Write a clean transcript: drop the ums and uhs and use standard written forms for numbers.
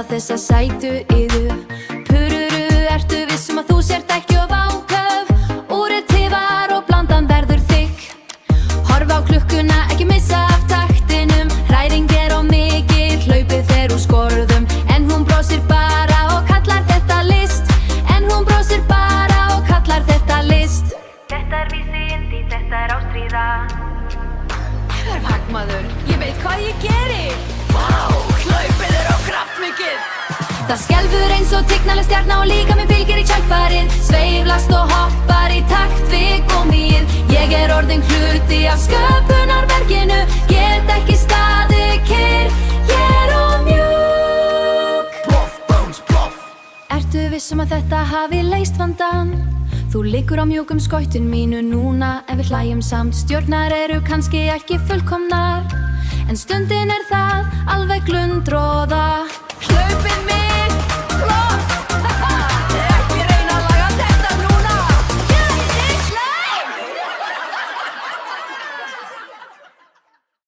þessa sætu yðu. Pururu, ertu vissum að þú sért ekki of áköf? Úrið tifar og blandan verður þykk. Horfa á klukkuna, ekki missa af taktinum. Hræring of mikil, hlaupið fer úr skorðum. En hún brosir bara og kallar þetta list. En hún brosir bara og kallar þetta list. Þetta vísi indi, þetta ástríða. Ég hagmaður, ég veit hvað ég geri. Vá, hlaupið á kraftmikið. Það skelfur eins og tignarleg stjarna og líka minn fylgir í kjölfarið. Sveiflast og hoppar í takt við gúmmíið. Ég orðin hluti af sköpunarverkinu. Get ekki staðið kyrr, ég of mjúk. Ploff, bounce, ploff. Ertu vissum að þetta hafi leyst vandann? Þú liggur á mjúkum skautin mínu núna. En við hlæjum samt, stjörnar eru kannski ekki fullkomnar. En stundin það alveg glundroða. Hlaupið